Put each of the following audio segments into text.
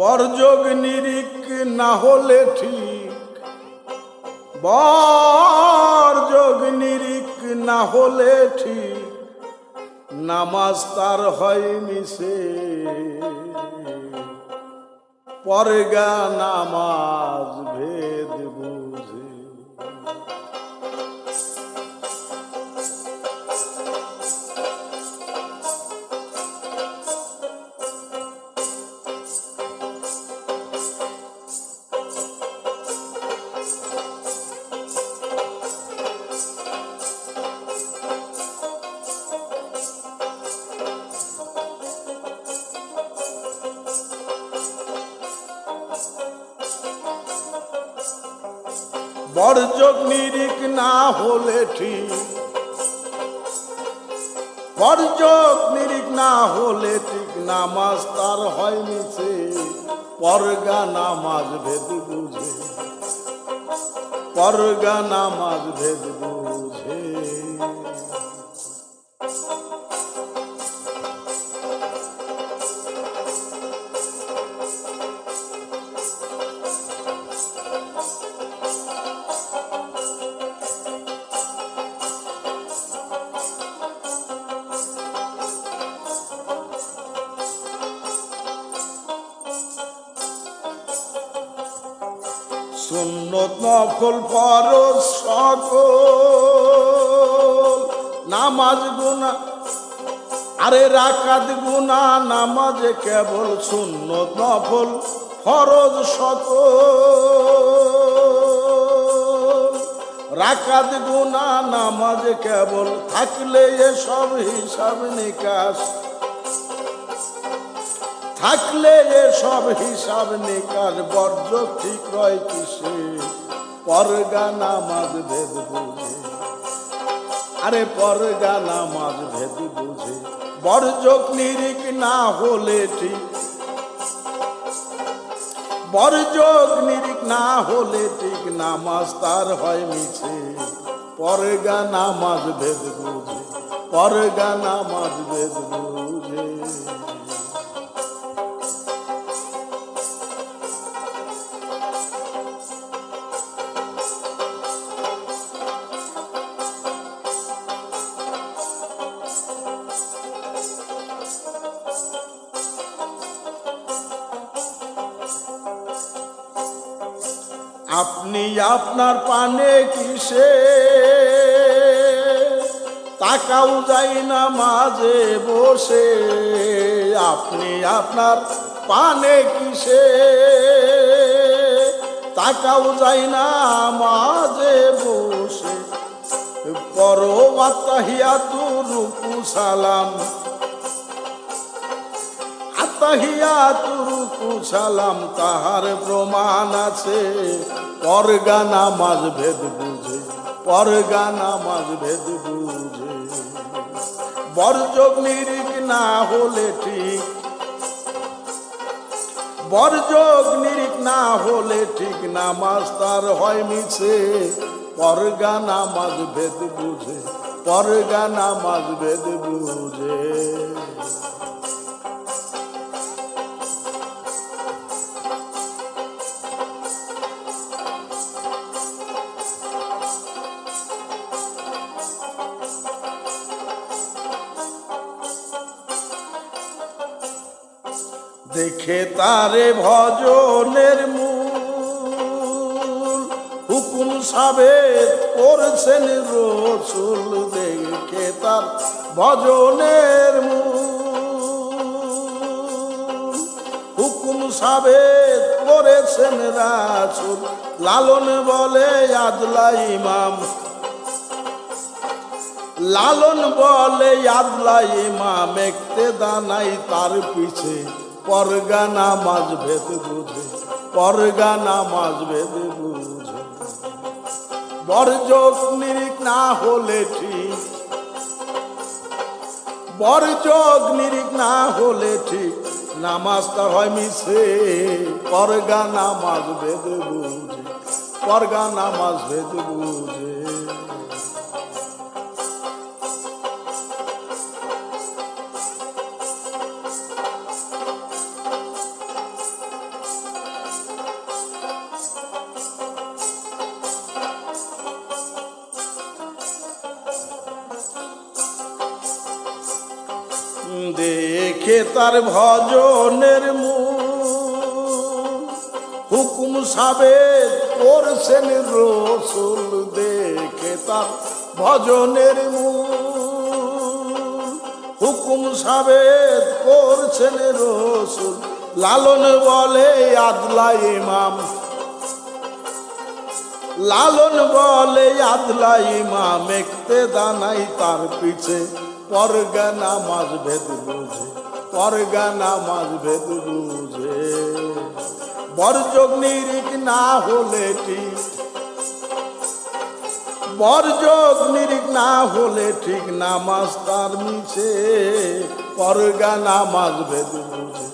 বরযোগ নিরিক না হলে ঠিক, বরযোগ নিরিক না হলে ঠিক, নামাজ তার হয় মিশে। পরগা নামাজ ভেদ বুঝে। বরযোগ নিরিক না হলে ঠিক, বরযোগ নিরিক না হলে ঠিক, নামাজ তার হয় মিছে। পরগা নামাজ ভেদ বুঝে, পরগা নামাজ ভেদ বুঝে। সুন্নত নফল ফরজ সকল, নামাজ গুনা আরে রাকাত গুনা নামাজে কেবল। সুন্নত নফল ফরজ সকল, রাকাত গুনা নামাজে কেবল। থাকলে এসব হিসাব নিকাশ, থাকলে এসব হিসাব নিকাশ, বরযোগ ঠিক রয় কিসে। পরগা নামাজ ভেদ বুঝে, আরে পরগা নামাজ ভেদ বুঝে। বরযোগ নিরিক না হলে ঠিক, বরযোগ নিরিক না হলে ঠিক, নামাজ তার হয় মিছে। পরগা নামাজ ভেদ বুঝে, পরগা নামাজ ভেদ বুঝে। আপনি আপনার পানে কিসে, তাকাও যাই না মাঝে বসে। আপনি আপনার পানে কিসে, তাকাও যাই না মাঝে বসে। পরো আত্তাহিয়াতু রুকু সালাম, আত্তাহিয়াতু রুকু সালাম তাহার প্রমাণ আছে। পরগা নামাজ ভেদ বুঝে, পরগা নামাজ ভেদ বুঝে। বরযোগ নিরিক না হলে ঠিক, বরযোগ নিরিক না হলে ঠিক, নামাজ তার হয় মিছে। পরগা নামাজ ভেদ বুঝে, পরগা নামাজ ভেদ বুঝে। দেখে তারে ভজনের মূল, হুকুম সাবেত করছেন রসুল। দেখে তার ভজনের মূল, হুকুম সাবেত করেছেন রাসূল। লালন বলে আদলা ইমাম, লালন বলে আদলা ইমাম, ইক্তেদা নাই তার পিছে। পরগা নামাজ ভেদ বুঝে, পরগা নামাজ ভেদ বুঝে। বরযোগ নিরিক না হলে ঠিক, বরযোগ নিরিক না হলে ঠিক, নামাজ তার হয় মিছে। পরগা নামাজ ভেদ বুঝে, পরগা নামাজ ভেদ বুঝে। দেখে তার ভজনের মূল হুকুম সাবেত করছেন রসুল, দেখে তার ভজনের মূল হুকুম সাবেত করছেন রসুল। লালন বলে আদলা ইমাম, লালন বলে আদলা ইমাম, ইক্তেদা নাই তার পিছে, পরগা নামাজ ভেদ বুঝে, পরগা নামাজ ভেদ বুঝে। বরযোগ নিরিখ না হলে ঠিক, বরযোগ নিরিখ না হলে ঠিক, নামাজ তার মিছে, পরগা নামাজ ভেদ বুঝে,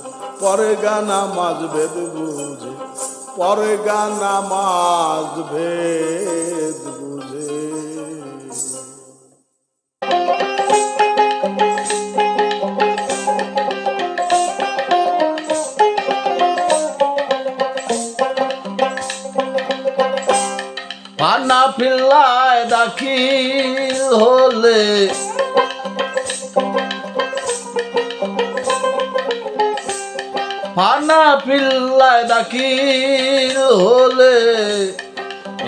পরগা নামাজ ভেদ বুঝে, পরগা নামাজ ভেদ বুঝে। হানাফিল্লায় দাখিল হলে হানাফিল্লায় দাখিল হলে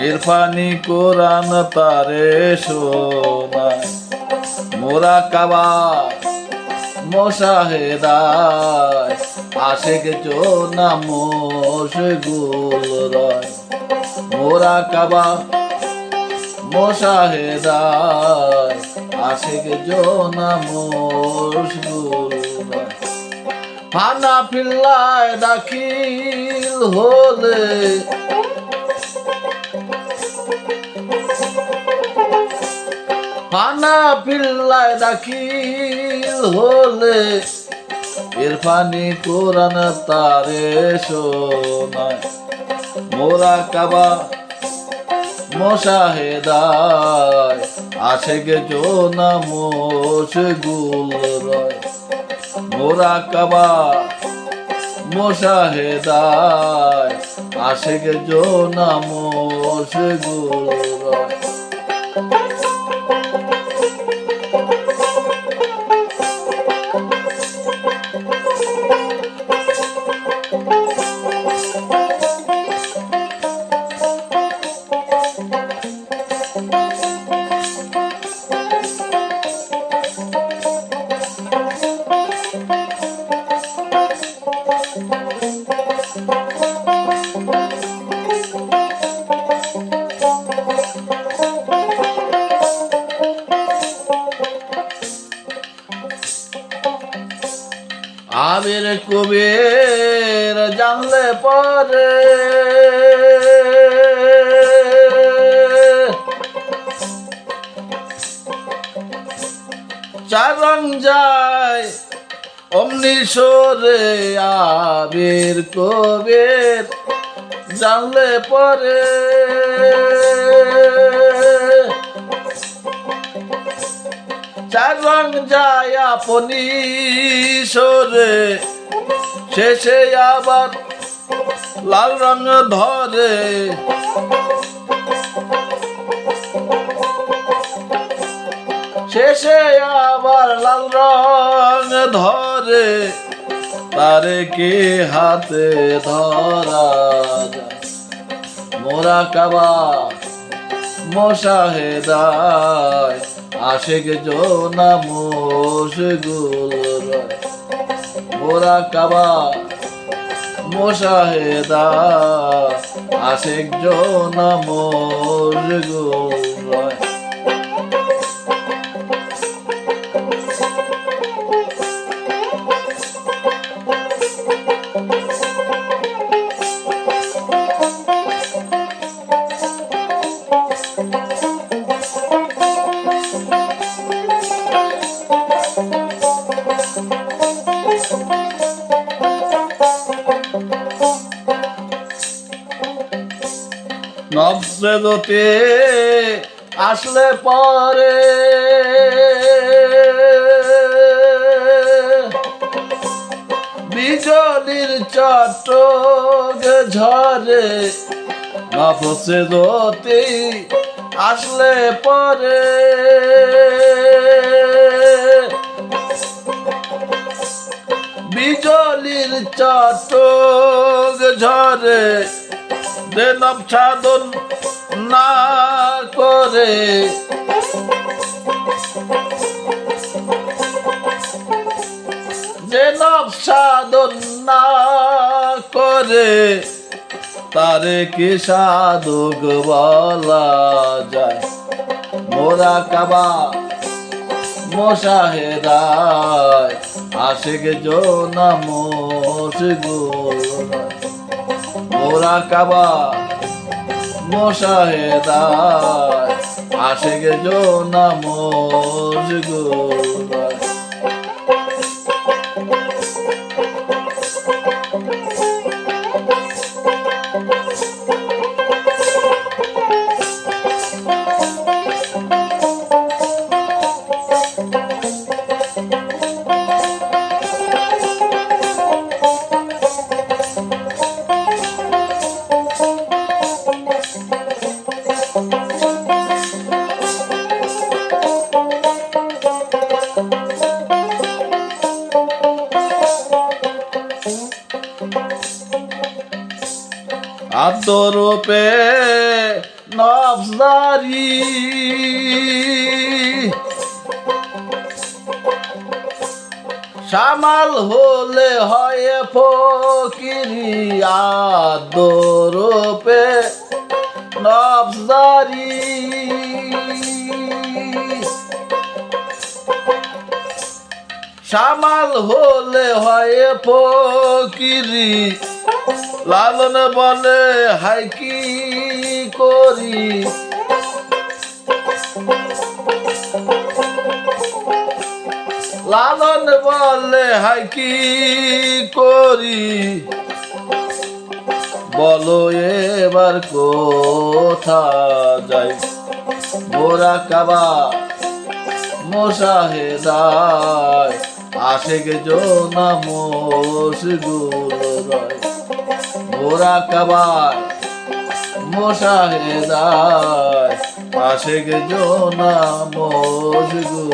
ইরফানি কোরআন তারে শোনায়, মুরাকাবা মুশাহেদায় আশিক জোনা মশগুল রয়, মুরাকাবা মুশাহেদায় আশিক জোনা মশগুল রয়। হানাফিল্লায় দাখিল হলে হানাফিল্লায় দাখিল হলে ইরফানি কোরআন তারে শোনায়, মুরাকাবা মুশাহেদায় আশিক জোনা মশগুল রয়, মুরাকাবা মুশাহেদায় আশিক জোনা মশগুল রয়। আমির কবির জানলে পরে চারণ যায় অমনি সরে, আমির কবির জানলে পরে চার রং যায় আপনি সরে, শেষে আবার লাল রং ধরে, শেষে আবার লাল রং ধরে, তারে কি হাতে ধরা যায়, মুরাকাবা মুশাহেদায় আশিক জোনা মশগুল রয়, মুরাকাবা মুশাহেদায় আশিক জোনা মশগুল রয়। নবসেদতে আসলে পরে বিজলির চটক ঝরে, নবসেদতে আসলে পরে বিজলির চটক ঝরে যে নব সাধন না করে, যে নব সাধন না করে তারে কি সাধক বলা যায়। মোরা কাবা মোশাহেদায় আশিক জোনা মশগুল, মোরা কাবা মোশাহেদায় আশিক জোনা মশগুল। আদরূপে নফসদারি সামাল হলে হয় ফকিরি, আদরূপে নফসদারি সামাল হলে হয় ফকিরি। লালন বলে হাই কি করি, লালন বলে হাই কি করি। বলো এবার কোথা যাই, মোরা কাবা মোশাহেদায় আশিক জোনা মশগুল। মোরা কাবায় মোশাহেদায় আশিক জোনা মশগুল।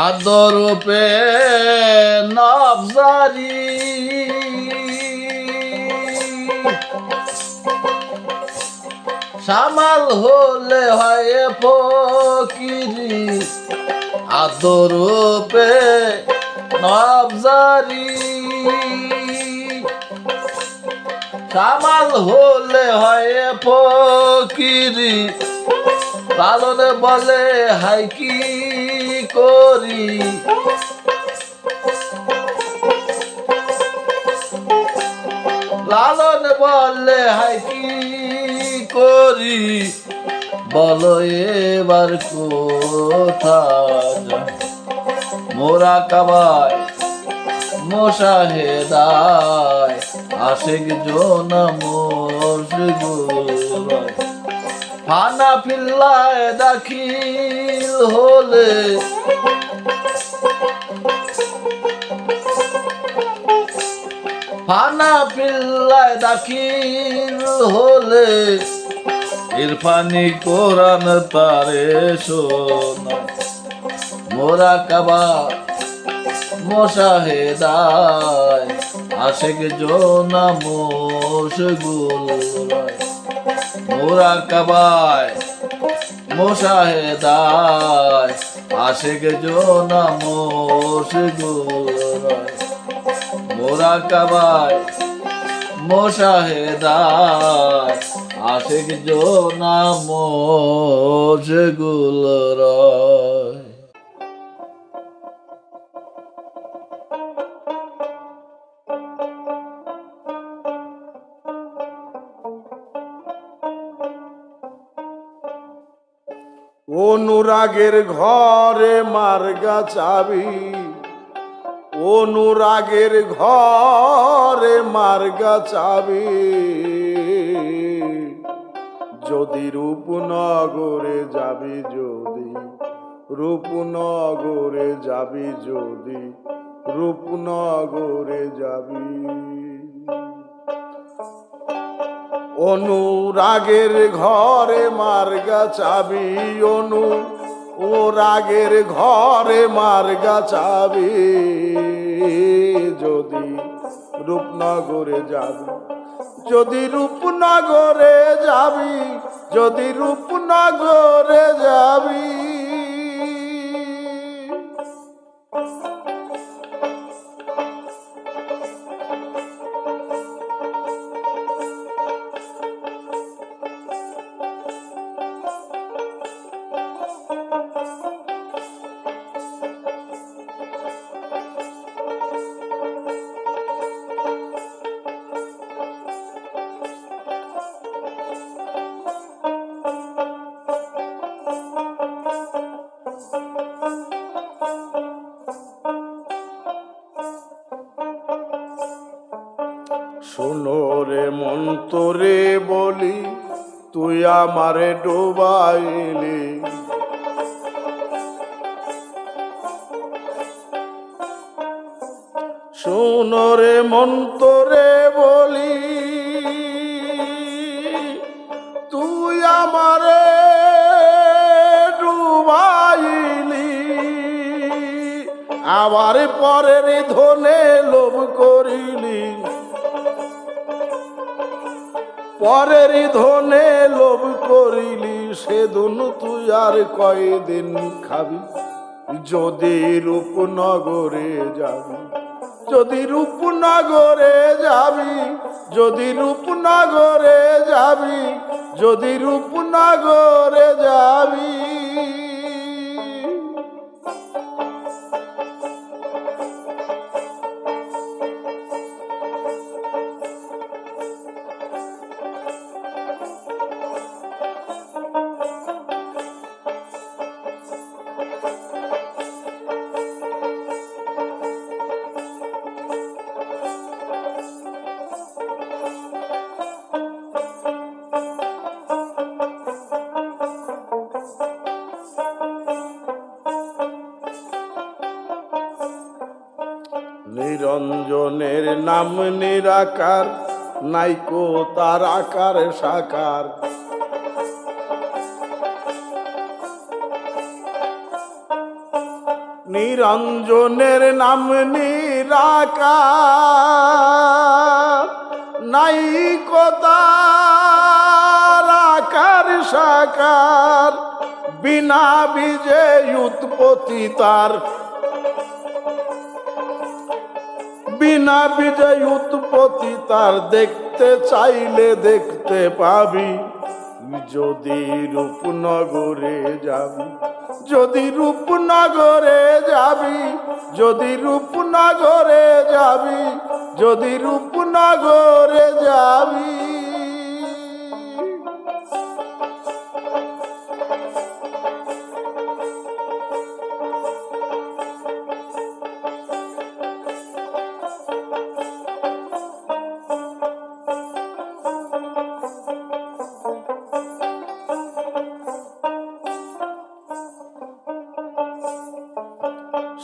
আদরূপে নফসদারি সামাল হলে হয় ফকিরি, আদরূপে নফসদারি সামাল হলে হয় ফকিরি। লালন বলে হাই কি করি, লালন বলে হাই কি করি। বলো এবার কোথা যায়, মোরা কাবায় মোশাহেদায় আশিক জোনা মশগুল। ফানা ফিল্লায় দাখিল হলে ফানা ফিল্লায় দাখিল হলে ইরফানি কোরআন তারে শোনা। মোরা কাবা মোশাহেদায় আশিক জোনা মশগুল। মোরা কাবায় মোশাহেদায় আশিক জোনা মশগুল। মোরা কাবায় মোশাহেদায় আশিক জোনা মশগুল। অনুরাগের ঘরে মার্গা চাবি, অনুরাগের ঘরে মার্গা চাবি, যদি রূপনগরে যাবি, যদি রূপনগরে যাবি, যদি রূপনগরে যাবি। অনুরাগের ঘরে মার্গা চাবি, অনুরাগের ঘরে মার্গা চাবি, যদি রূপনগরে যাবি, যদি রূপনগরে যাবি, যদি রূপনগরে যাবি। শোনো রে মন তোরে বলি, তুই আমারে ডুবাইলি, শোনো রে মন তোরে বলি, তুই আমারে ডুবাইলি, আবার পরের ধনে লোভ করিলি, পরের ধনে লোভ করিলি, সেদিন তুই আর কয়দিন খাবি, যদি রূপনগরে যাবি, যদি রূপনগরে যাবি, যদি রূপনগরে যাবি, যদি রূপনগরে যাবি। নিরঞ্জনের নাম নিরাকার, নাইকো তার আকার সাকার, নিরঞ্জনের নাম নিরাকার, নাইকো তার আকার সাকার, বিনা বীজে উৎপত্তি তার, বিনা বিজয় উৎপত্তি তার, দেখতে চাইলে দেখতে পাবি, যদি রূপনগরে যাবি, যদি রূপনগরে যাবি, যদি রূপনগরে যাবি, যদি রূপনগরে যাবি।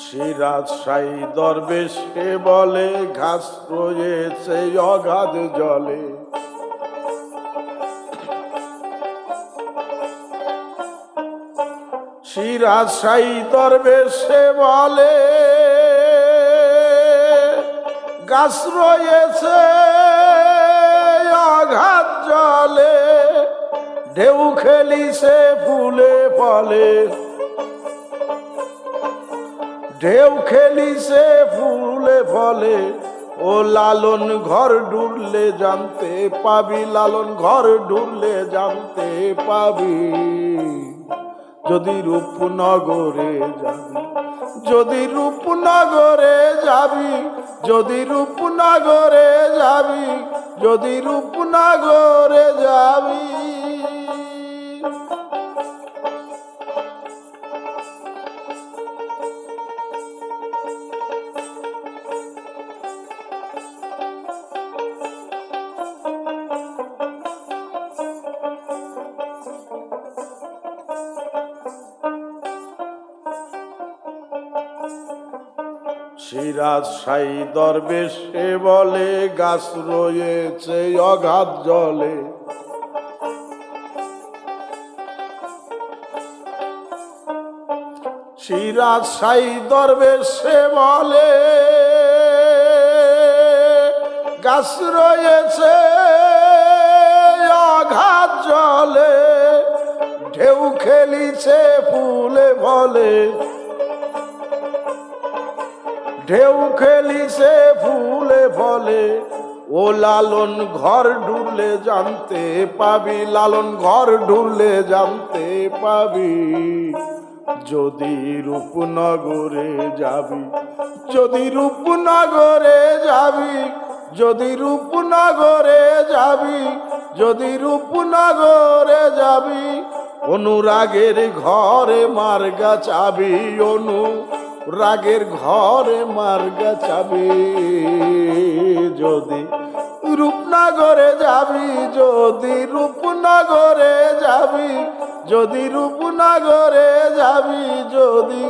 সিরাজ সাই দরবেশকে বলে, ঘাস রয়েছে অগাধ জলে, সিরাজ সাই দরবেশে বলে, ঘাস রয়েছে অগাধ জলে, ঢেউ খেলিছে ফুলে ফলে, ঢেউ খেলিছে ফুলে ফলে, ও লালন ঘর ডুবলে জানতে পাবি, লালন ঘর ডুবলে জানতে পাবি, যদি রূপনগরে যাবি, যদি রূপনগরে যাবি, যদি রূপনগরে যাবি, যদি রূপনগরে যাবি। সিরাজ সাই দরবেশে বলে গাছ রয়েছে অগাধ জলে। সিরাজ সাই দরবেশে বলে গাছ রয়েছে অগাধ জলে। ঢেউ খেলিছে ফুলে ফলে, ঢেউ খেলিছে ফুলে ফলে। ও লালন ঘর ঢুরলে জানতে পাবি, লালন ঘর ঢুরলে জানতে পাবি। যদি রূপনগরে যাবি, যদি রূপনগরে যাবি, যদি রূপনগরে যাবি, যদি রূপনগরে যাবি। অনুরাগের ঘরে মার্গা চাবি, অনুরাগের ঘরে মার্গা চাবি। যদি রূপনগরে যাবি, যদি রূপনগরে যাবি, যদি রূপনগরে যাবি, যদি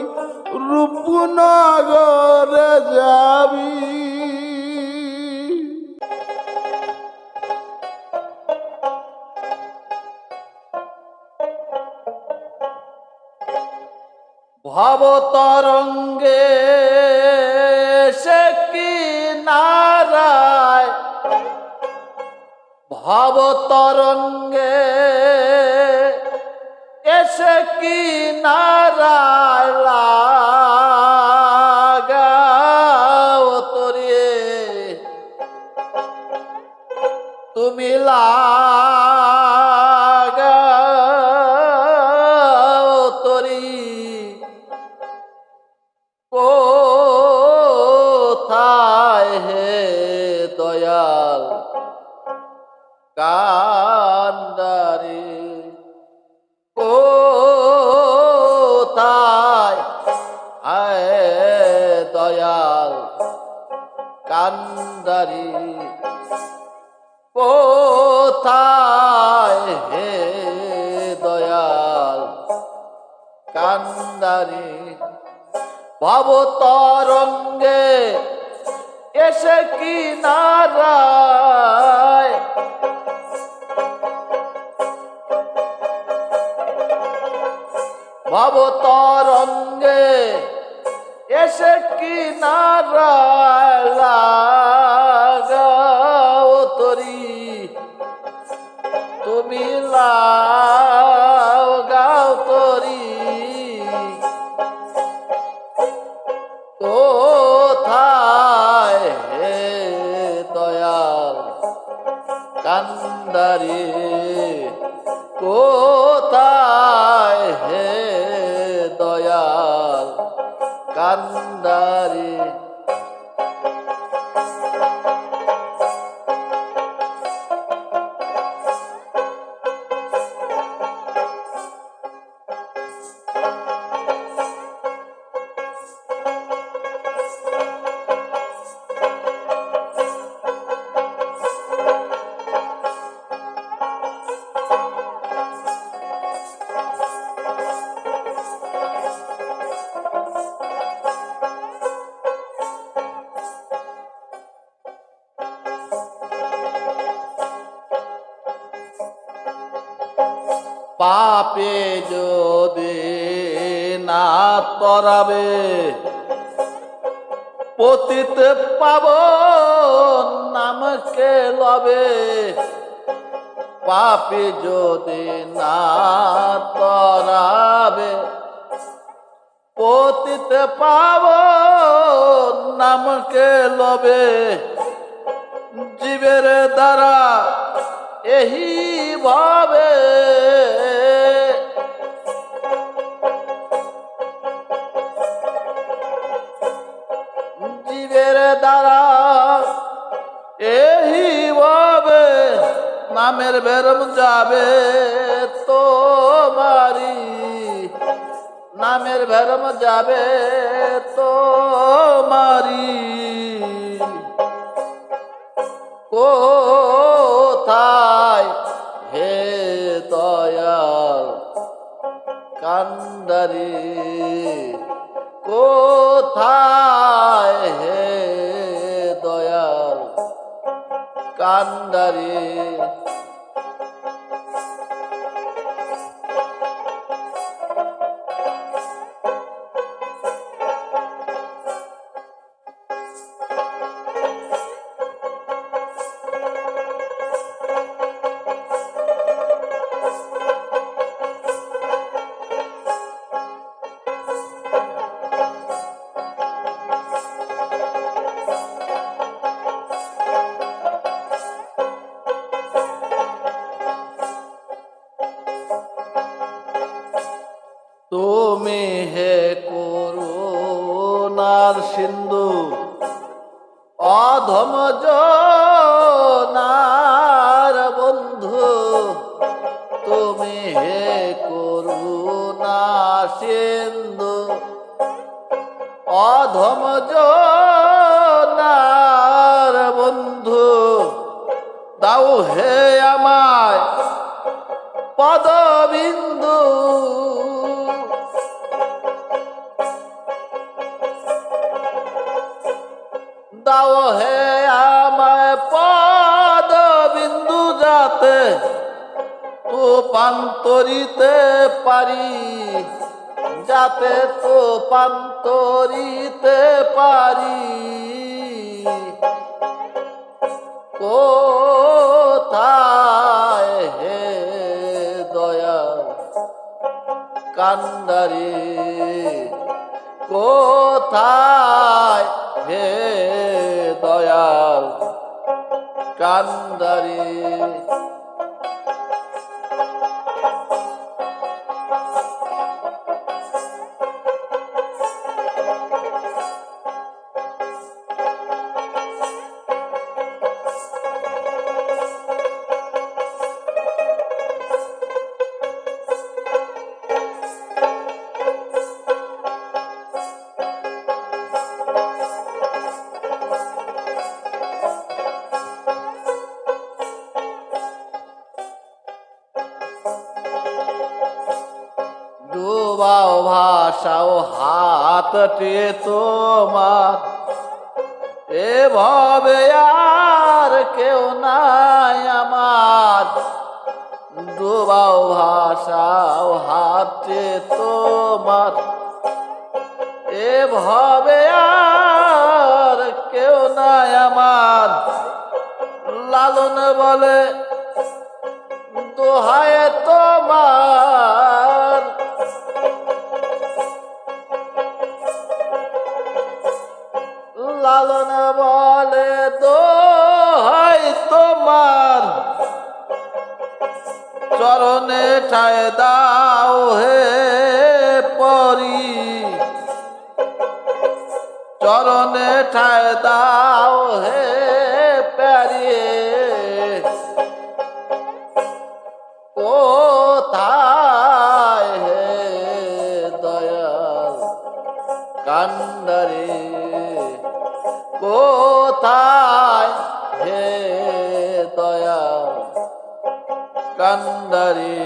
রূপনগরে যাবি। ভব তরঙ্গে সে কি নারায়, ভব তরঙ্গে এসে কি নারায় লাগাও তোরে, তুমি লাগাও তোরি। কোথায় হে দয়াল কান্ডারি, কোথায় হে দয়াল কান্ডারি, কোথায় হে দয়াল কান্ডারি। ভব তরঙ্গে এসে কি নারায়, ভব তরঙ্গে এসে কি নারায় লাগাও তোরি, তুমি লাগাও তোরি। কোথায় হে দয়াল কান্ডারি, কোথায় হে দয়াল কান্ডারি। পাপে যদি না তরাবে পতিত পাবন নামকে লবে, পাপে যদি না তরাবে পতিত পাবন নামকে লবে। জীবের দ্বারা এহি ভাবে জীবের দ্বারা এহি ভাবে নামের বেরম যাবে তোমারি, নামের বেরম যাবে তোমারি। কোথায় হে দয়াল কান্ডারি, কোথায় কান্ডারি। তুমি হে করুণার সিন্ধু, অধম জনার বন্ধু। তুমি হে করুণা সিন্ধু, অধম জনার বন্ধু। দাও হে আমায় পদবিন্দু, দাও হে আমায় পদবিন্দু, যাতে তো পান্তরিতে পারি, যাতে তো পান্তরিতে পারি। কোথায় হে দয়াল কান্ডারি, কোথায় হে দয়াল কান্ডারি। ডুবাও ভাষাও হাতটি তোমার, এভাবে আর কেউ নাই আমার। ডুবাও ভাষাও হাতটি তোমার, এভাবে আর কেউ নাই আমার। লালন বলে দোহায় তোমার, লালন বলে দোহাই তোমার। চরণে ঠায় দাও হে পরি, চরণে ঠায় দাও হে প্যারি। কোথায় হে দয়াল কান্ডারি, কোথায় হে দয়াল কান্ডারি।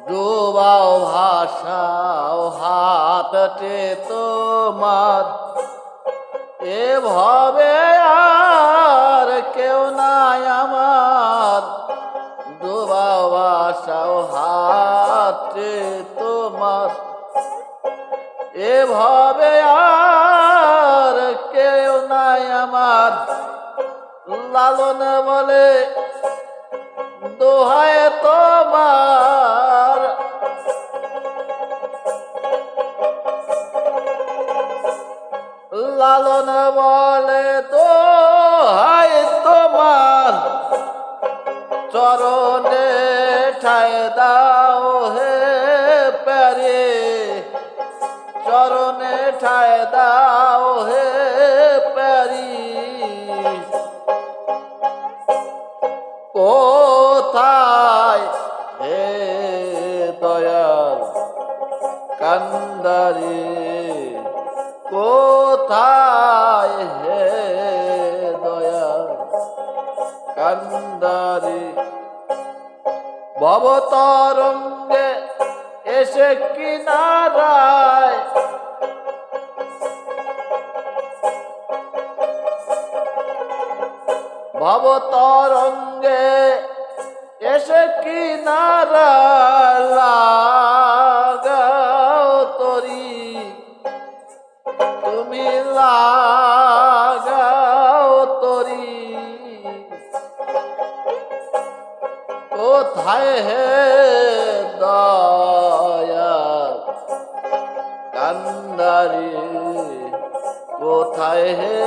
ডুবাও ভাষাও হাতটি তোমার, এভাবে আর কেউ নাই আমার। ডুবাও ভাষাও হাতটি তোমার, এভাবে আর কেউ নাই আমার। লালন বলে দোহায় তোমার, লালন বলে দোহাই তোমার। চরণে ঠায় দাও হে প্যারে, চরণে ঠায় দাও হে কান্দারে কোথায় হে দয়া কান্দারে ভবতরঙ্গে এসে কিনারায় ভবতরঙ্গে এসে কিনারায় লাগাও তরি তুমি লাগাও তরি কোথায় হে দয়া কান্দারি কোথায় হে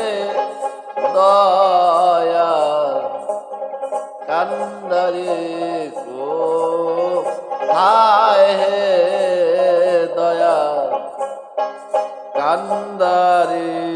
দয়া কান্দারি কোথায় হে দয়া কান্দারি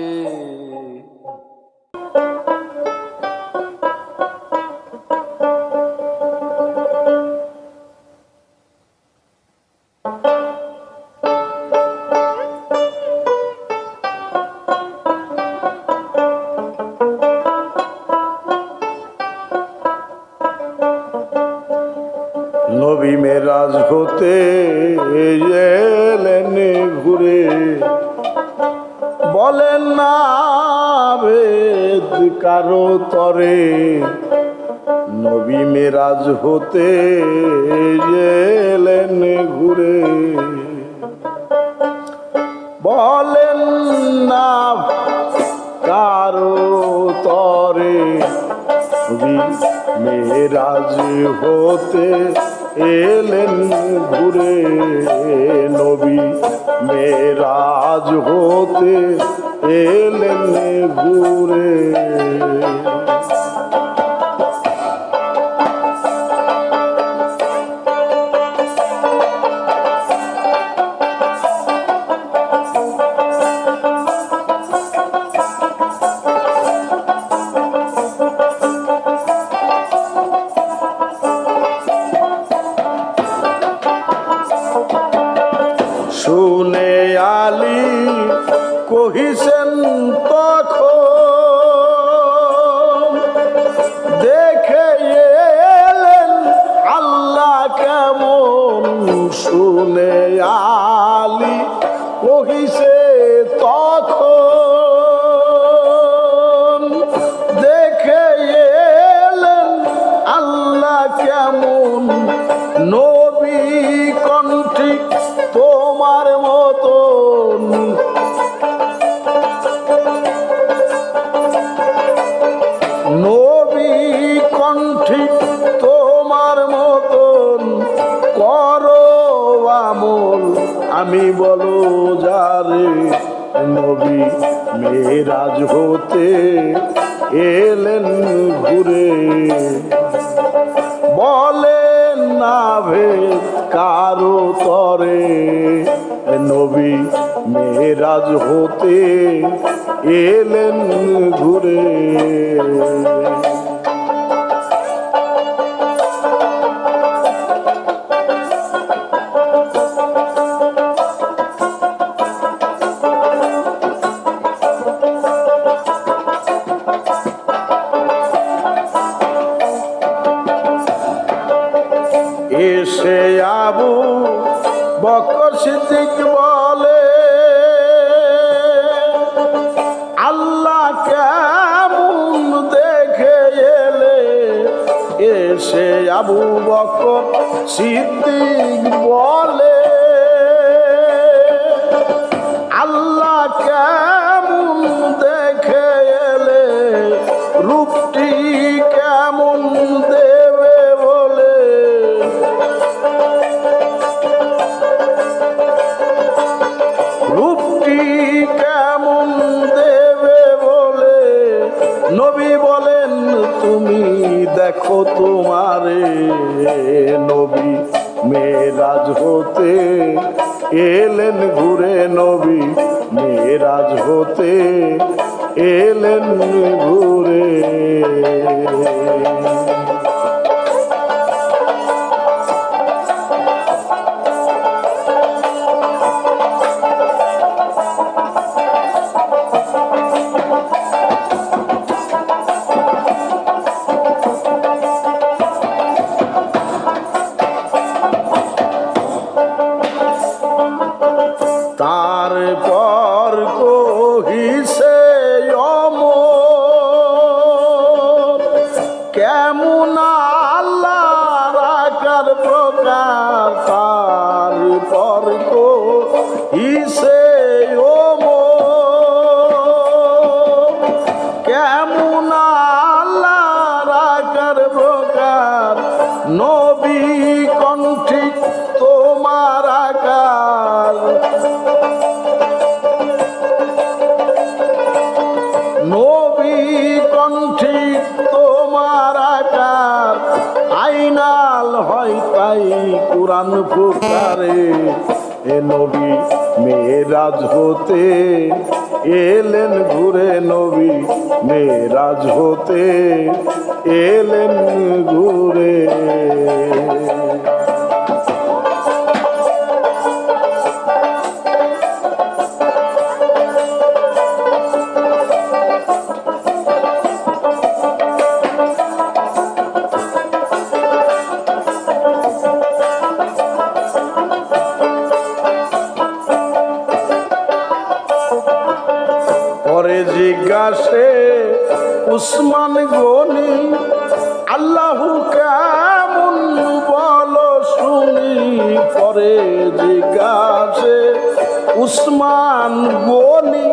নবী মেরাজ হতে এলেন ঘুরে বলেন না ভেদ কারো তরে নবী মেরাজ হতে এলেন ঘুরে বলেন না কারো তরে নবী মেরাজ হতে এলেন ঘুরে নবী মেরাজ হতে এলেন ঘুরে শুনে আলী কহিছেন তখন দেখে এলেন আল্লাহ কেমন শুনে আলী কহিছে তখন দেখে এলেন আল্লাহ কেমন নবী কণ্ঠিক তোমার মতন নবী কণ্ঠিক তোমার মতন করো আমল আমি বলো যারে নবী মেরাজ হতে এলেন ঘুরে বলেন না ভেদ কারো তরে নবী মেরাজ হতে এলেন ঘুরে এসে আবু বকর সিদ্দিক বলে আল্লাহ কেমন দেখে এলে এসে আবু বকর সিদ্দিক বলে আল্লাহ কেমন দেখে এলে রূপটি কেমন দেবে বলে রূপটি কেমন দেবে বলে নবী বলেন তুমি দেখো তোমারে নবী মেরাজ হতে এলেন ঘুরে নবী মেরাজ হতে এলেন ঘুরে ইসে ও মোর কেমন আল্লাহর আকার প্রকার নবী কণ্ঠিক তোমার আকার নবী কণ্ঠিক তোমার আকার আইনাল হয় তাই কুরআন ফুকারে এ নবী মেরাজ হতে এলেন ঘুরে নবী মেরাজ হতে এলেন ঘুরে পরে জিজ্ঞাসে উসমান গনি আল্লাহু কেমন বলো শুনি পরে জিজ্ঞাসে উসমান গনি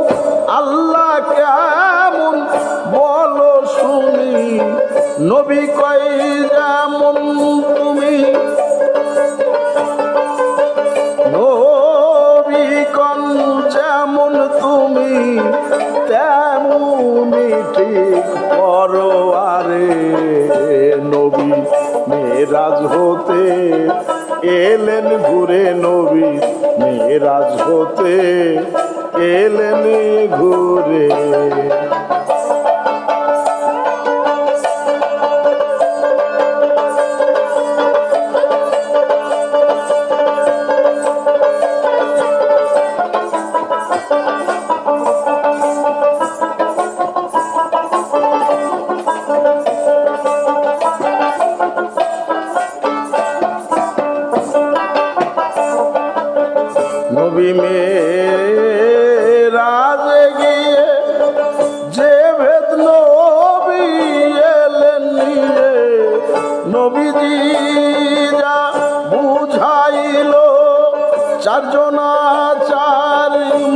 আল্লাহ কেমন বলো শুনি নবী কই যেমন তুমি নবী কন যেমন তুমি তেমনি ঠিক পরোয়ারে নবী মেরাজ হতে এলেন ঘুরে নবী মেরাজ হতে এলেন ঘুরে নবী মেরাজে গিয়ে যে ভেদ নবী এলেন নিয়ে নবীজি যা বুঝাইল চারজনা চার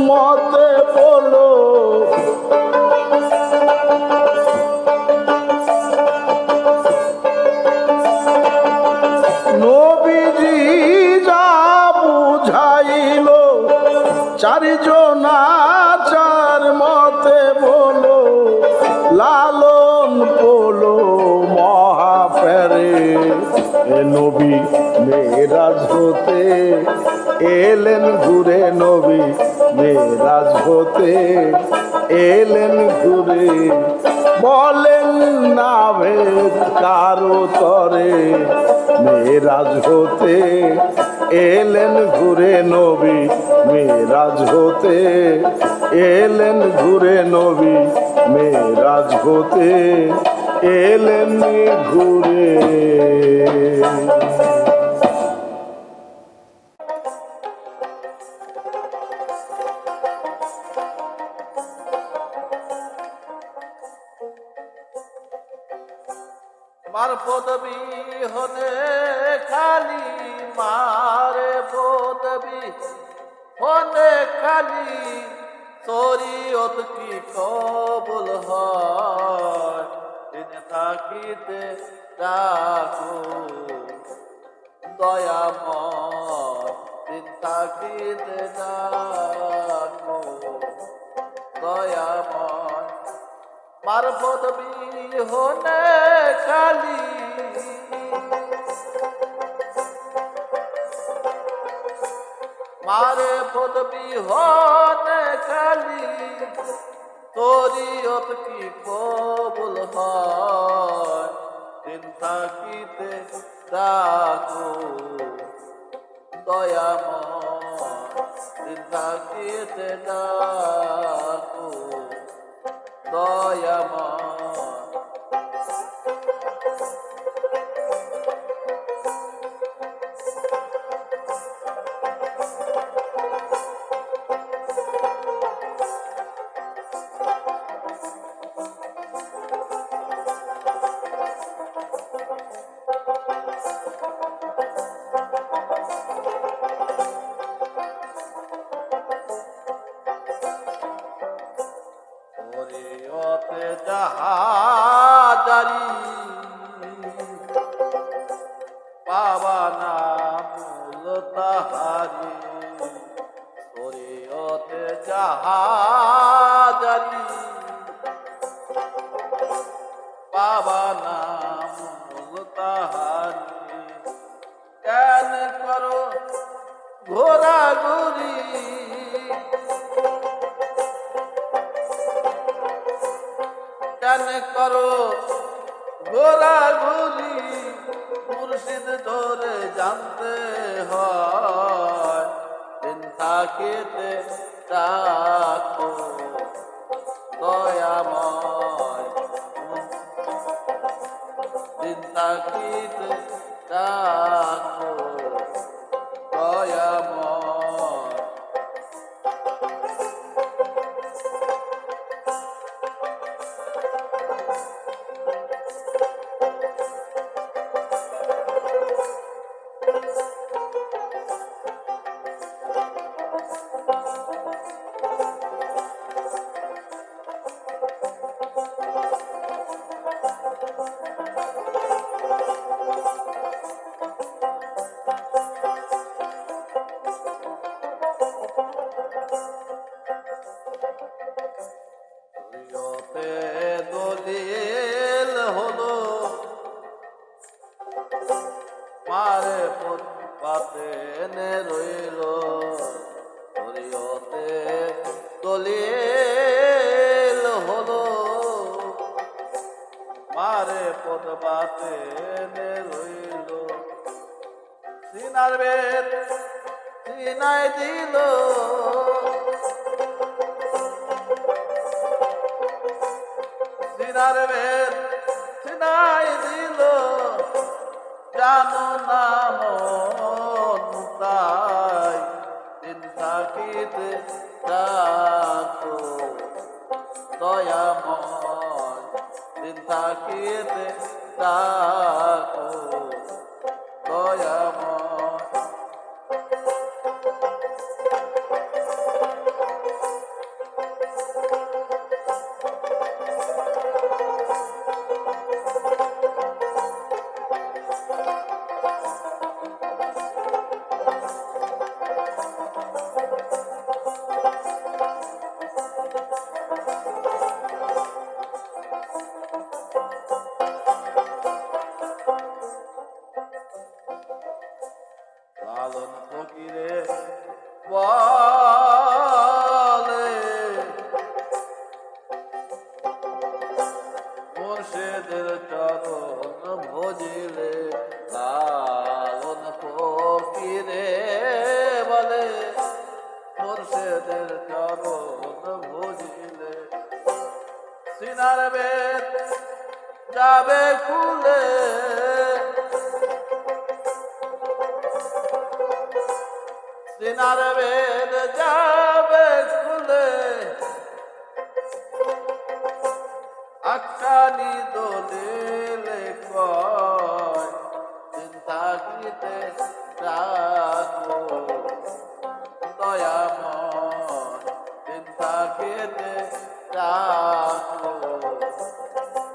মতে পড়লো নবীজি যা বুঝাইল চারজনা চার মতে বলো লালন পোলো মহাপেরে এ নবী মেরাজ হতে এলেন ঘুরে নবী মেরাজ হতে এলেন ঘুরে বলেন না ভেদ কারো তরে মেরাজ হতে এলেন ঘুরে নবী মেরাজ হতে এলেন ঘুরে নবী মেরাজ হতে এলেন ঘুরে মার পদবী হনে খালি মারে পদবী হনে খালি শরীয়ত কি কবুল হয় দিন থাকিতে ডাকো দয়াময় দিন থাকিতে ডাকো দয়াময় মার পদবী হনে খালি মারে পদবী হনে খালি শরীয়ত কি কবুল হয় দিন থাকিতে ডাকো দয়াময় দিন থাকিতে ডাকো দয়াময় জাহাজারি পাবা না মূল তাহারি শরীয়তে জাহাজারি পাবা না মূল তাহারি কেন করো ঘোরাঘুরি কেন করো ঘোরাঘুরি মুর্শিদ ধরে জানতে হয় দিন থাকিতে ডাকো দয়াময় দিন থাকিতে ডাকো দয়াময় শরীয়তে দলিল হলো মারে পাতে নে রইল শরীয়তে দলিল হলো মারে পদবাতে নে রইল সিনার বেদ সিনাই দিল সিনার বেদ সিনাই দিল জানো না মন তাই দিন থাকিতে ডাকো দয়াময় দিন থাকিতে ডাকো দয়াময় লালন ফকিরে বলে মুর্শিদের চরণ ভজিলে লালন ফকিরে বলে মুর্শিদের চরণ ভজিলে সিনার বেদ যাবে খুলে সিনার বেদ যাবে খুলে আখ্যানি দলিলে কয় চিন্তা করিতে রাখো দয়াময় চিন্তা করিতে রাখো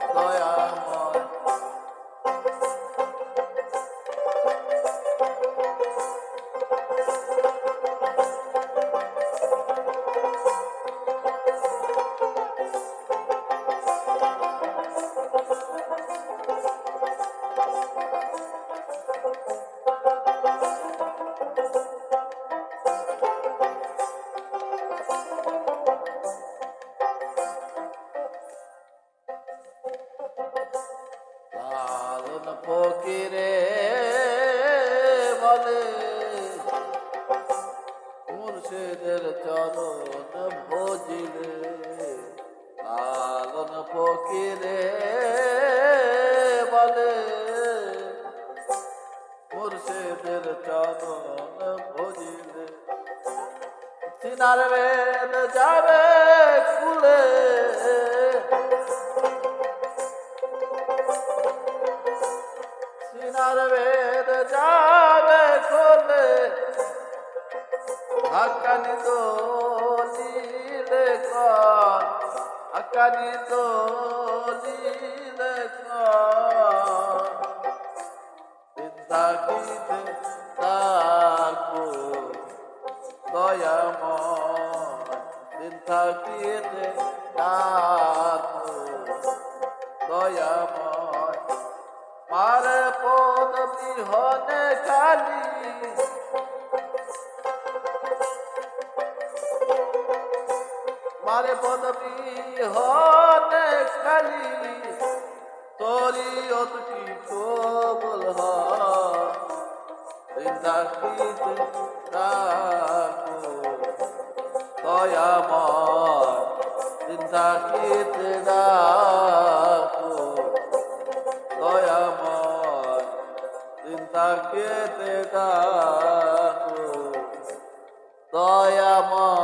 দয়াময় লালন ফকিরে বলে মুর্শিদের চরণ ভজিলে লালন ফকিরে বলে মুর্শিদের চরণ ভজিলে সিনার বেদ যাবে খুলে সিনার বেদ যাবে খুলে হাক্কানি দলিলে কয় কানি তলিলে দিন থাকিতে থাকো দয়াময় দিন থাকিতে থাকো দয়াময় মারে পদ বিহনে খালি মারে পদ বিহনে খালি তোরি অতি কবল দিন থাকিতে থাকো দয়াময় দিন থাকিতে থাকো দয়াময় দিন থাকিতে থাকো দয়াময়